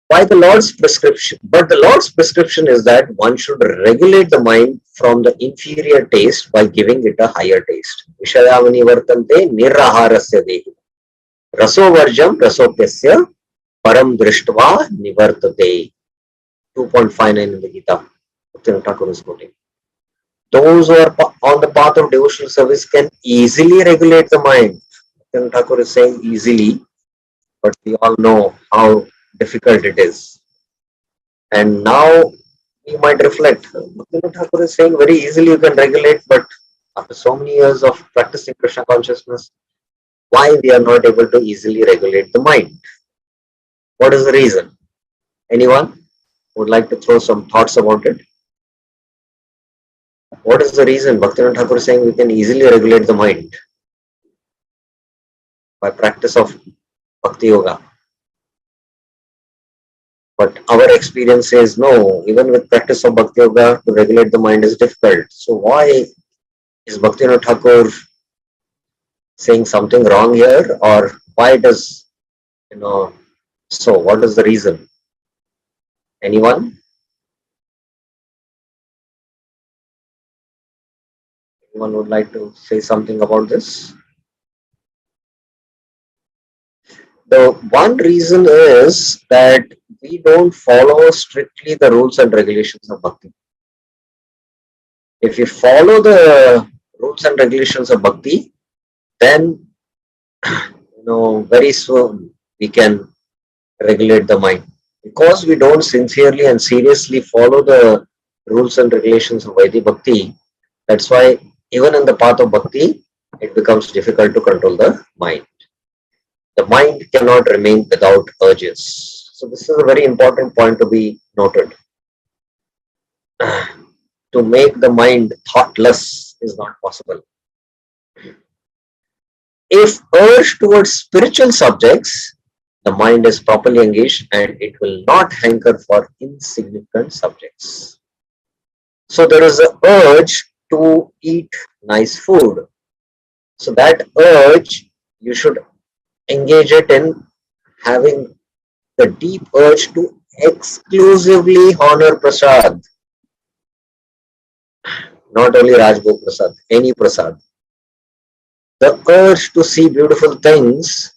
By the Lord's prescription, but the Lord's prescription is that one should regulate the mind from the inferior taste by giving it a higher taste. Vishayavani vartante niraharasya dehi. Raso varjam rasopyasya param drishtva nivartate. 2.59 in the Gita. Thakur is quoting. Those who are on the path of devotional service can easily regulate the mind. Thakur is saying easily, but we all know how difficult it is. And now you might reflect, Thakur is saying very easily you can regulate, but after so many years of practicing Krishna consciousness, why we are not able to easily regulate the mind? What is the reason? Anyone would like to throw some thoughts about it? What is the reason Bhaktivinoda Thakur is saying we can easily regulate the mind by practice of Bhakti Yoga? But our experience says no, even with practice of Bhakti Yoga, to regulate the mind is difficult. So why is Bhaktivinoda Thakur saying something wrong here, or why does, so what is the reason? Anyone? Anyone would like to say something about this? The one reason is that we don't follow strictly the rules and regulations of Bhakti. If we follow the rules and regulations of Bhakti, then, very soon we can regulate the mind. Because we don't sincerely and seriously follow the rules and regulations of Vaidhi Bhakti, that's why even in the path of Bhakti, it becomes difficult to control the mind. The mind cannot remain without urges. So this is a very important point to be noted. To make the mind thoughtless is not possible. If urged towards spiritual subjects, the mind is properly engaged and it will not hanker for insignificant subjects. So there is an urge to eat nice food. So that urge, you should engage it in having the deep urge to exclusively honor Prasad. Not only Rajbhog Prasad, any Prasad. The urge to see beautiful things,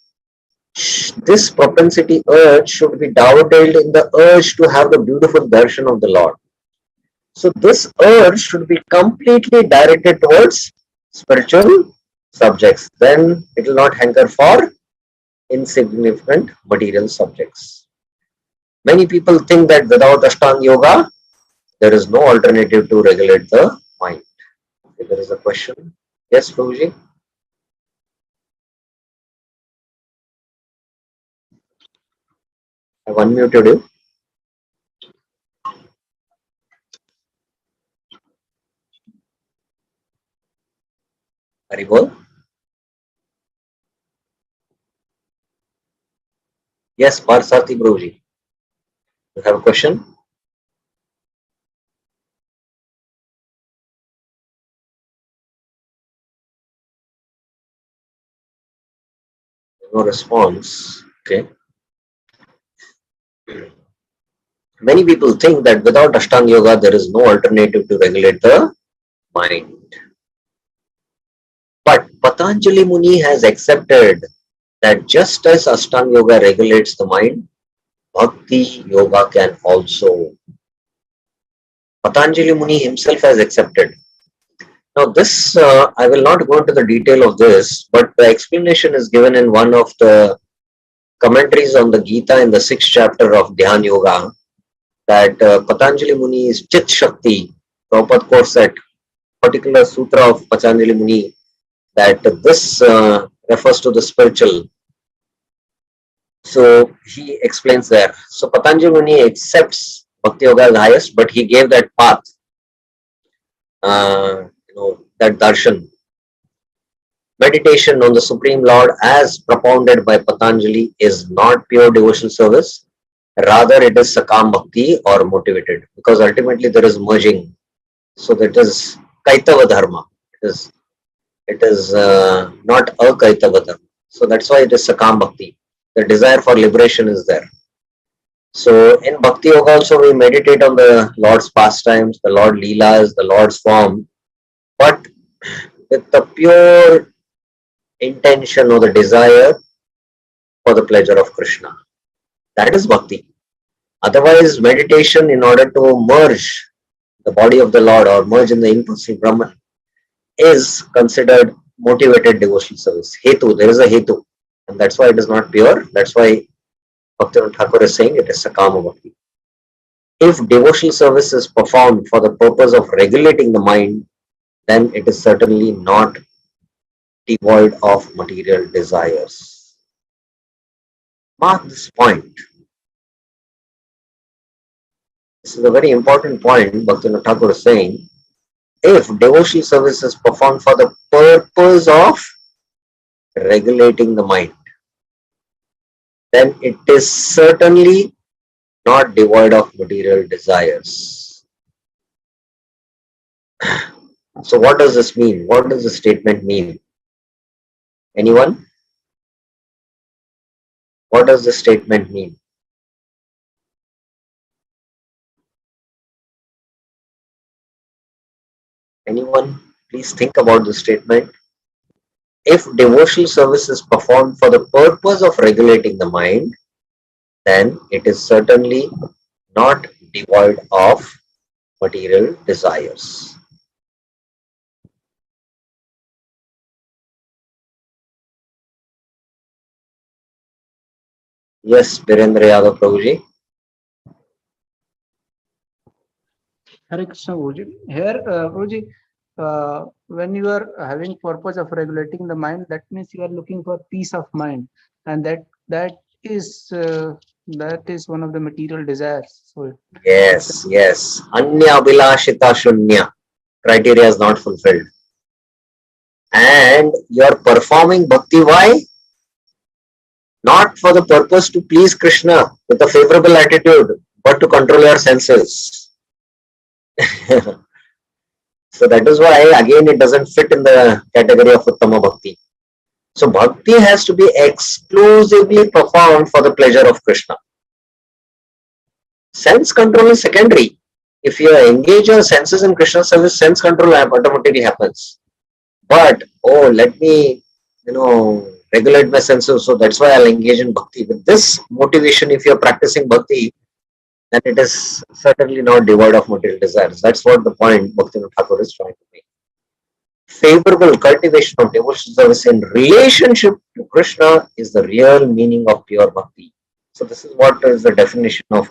this propensity urge should be dovetailed in the urge to have the beautiful darshan of the Lord. So this urge should be completely directed towards spiritual subjects. Then it will not hanker for insignificant material subjects. Many people think that without Ashtanga Yoga, there is no alternative to regulate the mind. If there is a question. Yes, Prabhuji? I've unmuted you. Haribol? Yes, Parsarthi Prabhuji. You have a question? No response. Okay. Many people think that without Ashtanga Yoga, there is no alternative to regulate the mind. But Patanjali Muni has accepted that just as Ashtanga Yoga regulates the mind, Bhakti Yoga can also. Patanjali Muni himself has accepted. Now this, I will not go into the detail of this, but the explanation is given in one of the commentaries on the Gita in the 6th chapter of Dhyan Yoga, that Patanjali Muni is Chit Shakti. Prabhupada quotes that particular sutra of Patanjali Muni, that this refers to the spiritual. So he explains there. So Patanjali Muni accepts Bhakti Yoga as highest, but he gave that path, that darshan. Meditation on the Supreme Lord as propounded by Patanjali is not pure devotional service. Rather, it is Sakam Bhakti or motivated, because ultimately there is merging. So that is Kaitava Dharma. It is not a Kaitava Dharma. So that's why it is Sakam Bhakti. The desire for liberation is there. So in Bhakti Yoga also we meditate on the Lord's pastimes, the Lord Leelas, the Lord's form, but with the pure intention or the desire for the pleasure of Krishna. That is Bhakti. Otherwise, meditation in order to merge the body of the Lord or merge in the impersonal Brahman is considered motivated devotional service. Hetu, there is a Hetu, and that's why it is not pure. That's why Bhaktivinoda Thakur is saying it is Sakama Bhakti. If devotional service is performed for the purpose of regulating the mind, then it is certainly not devoid of material desires. Mark this point. This is a very important point. Bhaktivinoda Thakur is saying, if devotional service is performed for the purpose of regulating the mind, then it is certainly not devoid of material desires. So what does this mean? What does the statement mean? Anyone? What does the statement mean? Anyone? Please think about the statement. If devotional service is performed for the purpose of regulating the mind, then it is certainly not devoid of material desires. Yes, Birendra Yadav Prabhuji. Hare Krishna Guruji. Here, Guruji, when you are having purpose of regulating the mind, that means you are looking for peace of mind, and that is one of the material desires. So yes. Anya Abhilashita Shunya. Criteria is not fulfilled. And you are performing bhakti, why? Not for the purpose to please Krishna with a favorable attitude, but to control your senses. So that is why again it doesn't fit in the category of Uttama Bhakti. So Bhakti has to be exclusively performed for the pleasure of Krishna. Sense control is secondary. If you engage your senses in Krishna service, sense control automatically happens. But, oh, let me, regulate my senses. So that's why I'll engage in bhakti. With this motivation, if you're practicing bhakti, then it is certainly not devoid of material desires. That's what the point Bhaktivinoda Thakur is trying to make. Favorable cultivation of devotional service in relationship to Krishna is the real meaning of pure bhakti. So this is what is the definition of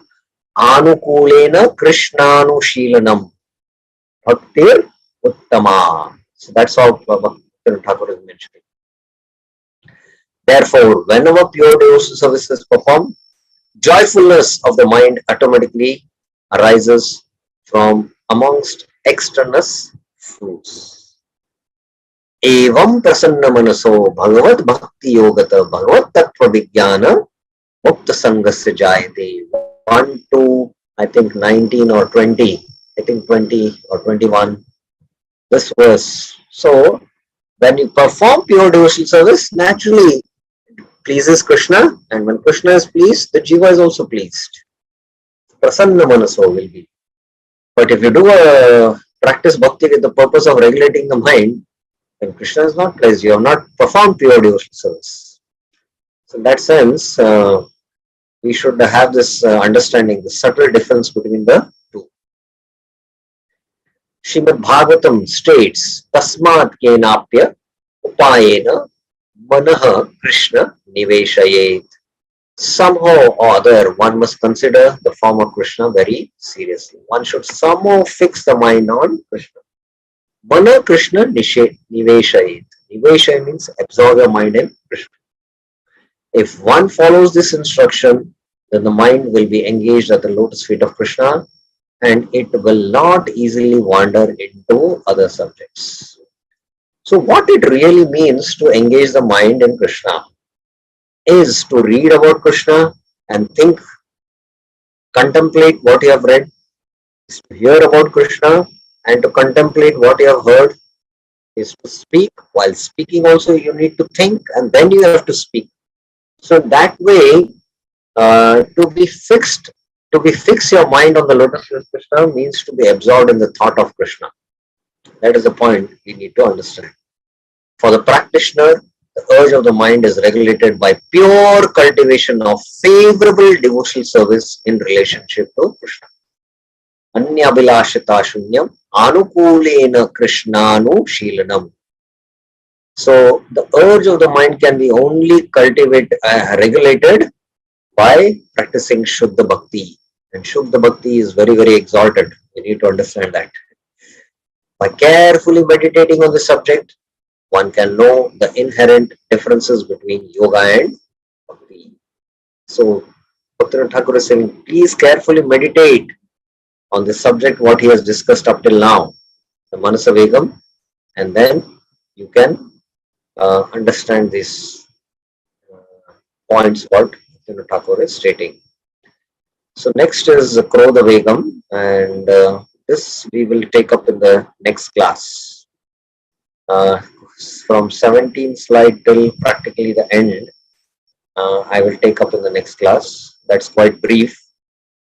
Anukulena Krishnanushilanam Bhaktir Uttama. So that's how Bhaktivinoda Thakur is mentioning. Therefore, whenever pure devotional service is performed, joyfulness of the mind automatically arises from amongst extraneous fruits. Evam prasanna manaso bhagavat bhakti yogata bhagavat tattva vijnana mukta sangasya jayate. 1 to I think 19 or 20, I think 20 or 21, this verse. So when you perform pure devotional service, naturally it pleases Krishna, and when Krishna is pleased, the jiva is also pleased. Prasanna manaso will be. But if you do a practice bhakti with the purpose of regulating the mind, then Krishna is not pleased. You have not performed pure devotional service. So in that sense, we should have this understanding, the subtle difference between the two. Srimad Bhagavatam states, Tasmat kenapya upayena manaha Krishna niveshayet. Somehow or other, one must consider the form of Krishna very seriously. One should somehow fix the mind on Krishna. Mana Krishna niveshayet. Niveshayet means absorb your mind in Krishna. If one follows this instruction, then the mind will be engaged at the lotus feet of Krishna, and it will not easily wander into other subjects. So what it really means to engage the mind in Krishna is to read about Krishna and think, contemplate what you have read, is to hear about Krishna and to contemplate what you have heard, is to speak. While speaking also you need to think, and then you have to speak. So that way, to fix your mind on the lotus feet of Krishna means to be absorbed in the thought of Krishna. That is the point we need to understand. For the practitioner, the urge of the mind is regulated by pure cultivation of favorable devotional service in relationship to Krishna. Anyabhilashita shunyam anukulena krishnanu shilanam. So the urge of the mind can be only regulated by practicing Shuddha Bhakti. And Shuddha Bhakti is very, very exalted. We need to understand that. By carefully meditating on the subject, one can know the inherent differences between yoga and bhakti. So Bhaktivinoda Thakur is saying, please carefully meditate on the subject what he has discussed up till now, the Manasa Vegam, and then you can understand these points what Bhaktivinoda Thakur is stating. So next is Krodha Vegam, and this we will take up in the next class. From 17th slide till practically the end, I will take up in the next class. That's quite brief.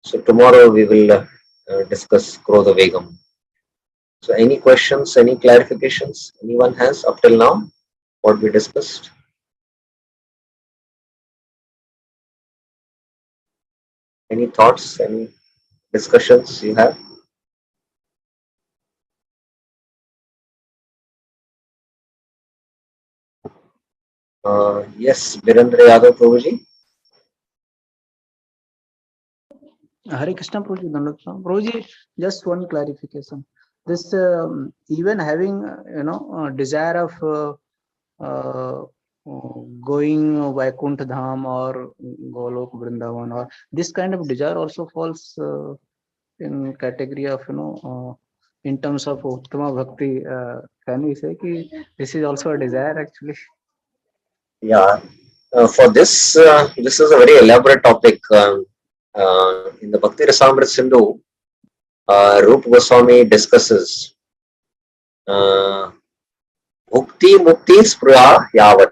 So tomorrow we will discuss Krodha Vegam. So any questions, any clarifications anyone has up till now, what we discussed? Any thoughts, any discussions you have? Yes, Birendra Yadav Prabhuji. Hare Krishna Prabhuji, Dandavat Prabhuji, just one clarification. This even having desire of going Vaikuntha Dham or Golok Vrindavan, or this kind of desire also falls in category of in terms of Uttama Bhakti. Can we say ki this is also a desire actually? Yeah, for this this is a very elaborate topic. In the Bhakti Rasamrita Sindhu, Rupa Goswami discusses Bhukti Mukti Spruha Yavat.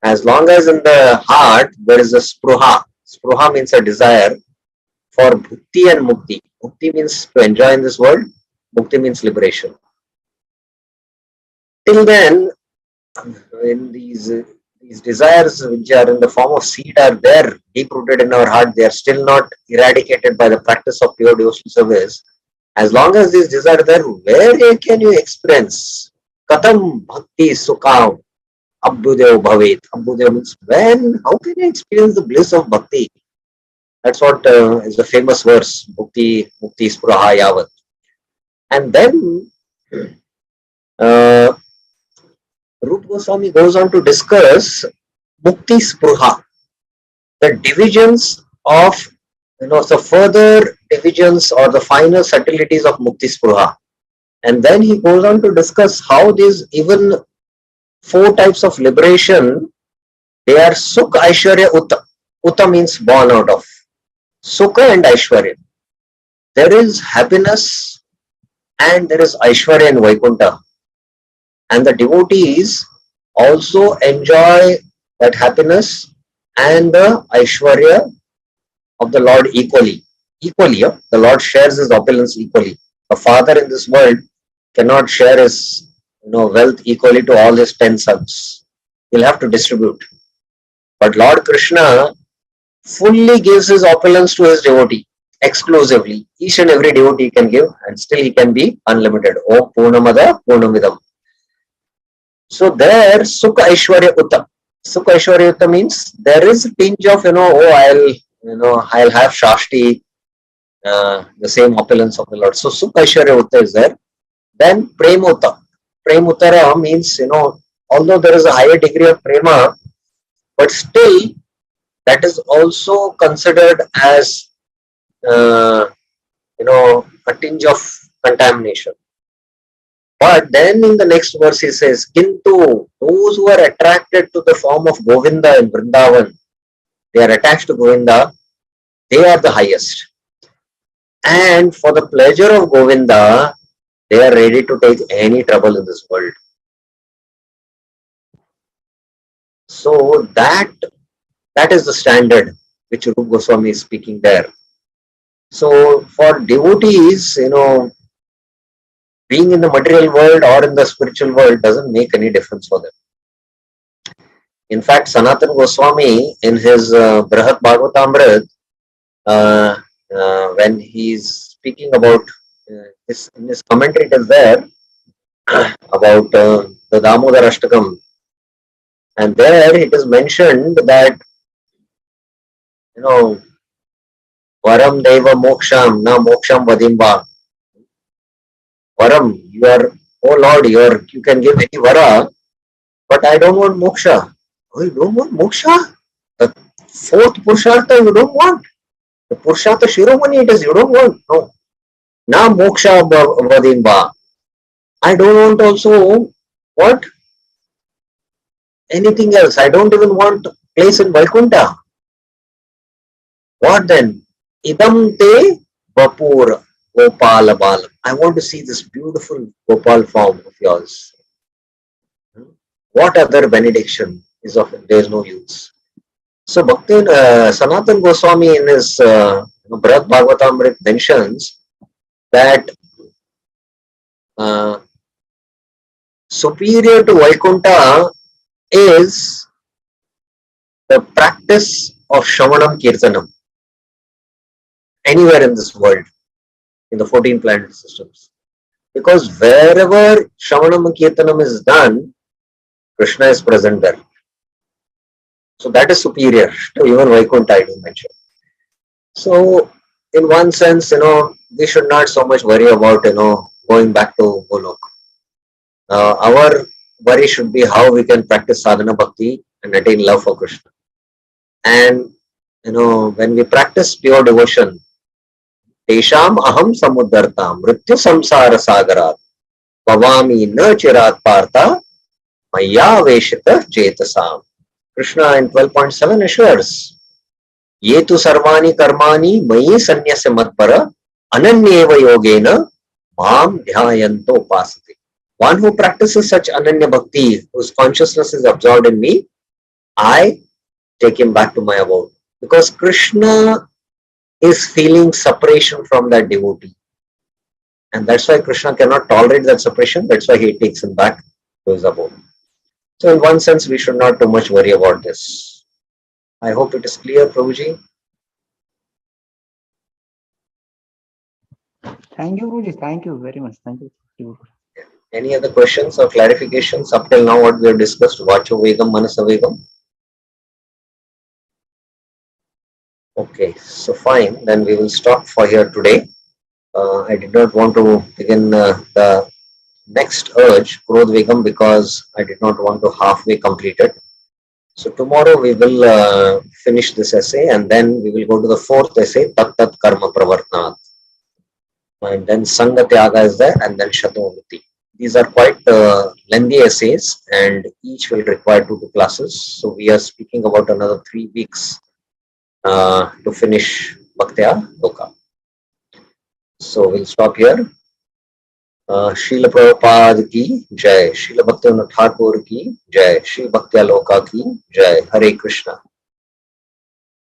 As long as in the heart there is a spruha. Spruha means a desire for bhukti and mukti. Bhukti means to enjoy in this world. Mukti means liberation. Till then, when these desires which are in the form of seed are there, deep rooted in our heart, they are still not eradicated by the practice of pure devotional service. As long as these desires are there, where can you experience Katam Bhakti Sukham Abhudev Bhavet? Abhudev means when, how can you experience the bliss of bhakti? That's what is the famous verse, Bhukti Mukti Spruha Yavat. And then Rupa Goswami goes on to discuss Mukti Spruha, the divisions of, the further divisions or the finer subtleties of Mukti Spruha. And then he goes on to discuss how these even 4 types of liberation, they are Sukha, Aishwarya, Utta. Utta means born out of. Sukha and Aishwarya. There is happiness and there is Aishwarya in Vaikuntha. And the devotees also enjoy that happiness and the Aishwarya of the Lord equally. Equally, the Lord shares his opulence equally. A father in this world cannot share his wealth equally to all his 10 sons. He'll have to distribute. But Lord Krishna fully gives his opulence to his devotee exclusively. Each and every devotee he can give, and still he can be unlimited. Om Purnamada Purnamidam. So there, Sukha Aishwarya Utta. Sukha Aishwarya Utta means there is a tinge of, I'll have Shashti, the same opulence of the Lord. So Sukha Aishwarya Utta is there. Then Premutta. Premuttara means, although there is a higher degree of prema, but still that is also considered as, a tinge of contamination. But then in the next verse he says, Kintu, those who are attracted to the form of Govinda in Vrindavan, they are attached to Govinda, they are the highest. And for the pleasure of Govinda, they are ready to take any trouble in this world. So that is the standard which Rupa Goswami is speaking there. So for devotees, being in the material world or in the spiritual world doesn't make any difference for them. In fact, Sanatana Goswami in his Brahat Bhagavatamrit, when he is speaking about in his commentary, it is there about the Damodar Ashtakam, and there it is mentioned that Varam Deva Moksham Na Moksham Vadimba. Varam, you are, oh Lord, you can give any vara, but I don't want moksha. Oh, you don't want moksha? The 4th Purushartha you don't want. The Purushartha Shiromani it is you don't want. No. Na moksha vadimba. I don't want also what? Anything else. I don't even want place in Vaikuntha. What then? Idam te vapur Gopala Bala. I want to see this beautiful Gopal form of yours. What other benediction is of it? There is no use. So Sanatana Goswami in his Brahat Bhagavatamrit mentions that superior to Vaikuntha is the practice of Shravanam Kirtanam anywhere in this world, in the 14 planet systems. Because wherever Shravanam Kirtanam is done, Krishna is present there. So that is superior to even Vaikuntha, I do mention. So in one sense, we should not so much worry about, going back to Golok. Our worry should be how we can practice sadhana bhakti and attain love for Krishna. And, when we practice pure devotion, Tesham aham samuddartam mrityu samsara sagarat bhavami na chirat partha maya veshita chetasam. Krishna in 12.7 assures, Yetu sarvani karmani mayi sanyasya matpara ananyeva yogena mam dhyayanto upasate. One who practices such ananya bhakti, whose consciousness is absorbed in me, I take him back to my abode. Because Krishna is feeling separation from that devotee. And that's why Krishna cannot tolerate that separation. That's why he takes him back to his abode. So in one sense, we should not too much worry about this. I hope it is clear, Prabhuji. Thank you, Guruji. Thank you very much. Thank you. Any other questions or clarifications up till now what we have discussed? Vacho Vegam, Manasa Vegam. Okay, so fine. Then we will stop for here today. I did not want to begin the next urge, Krodh Vegam, because I did not want to halfway complete it. So tomorrow we will finish this essay and then we will go to the fourth essay, Tat Tat Karma Pravartnat. And then Sangha Tyaga is there and then Shatomati. These are quite lengthy essays and each will require 2 classes. So we are speaking about another 3 weeks to finish Bhaktyaloka. So we'll stop here. Srila Prabhupada ki Jai, Srila Bhaktivinoda Thakur ki Jai, Sri Bhaktyaloka ki Jai. Hare Krishna.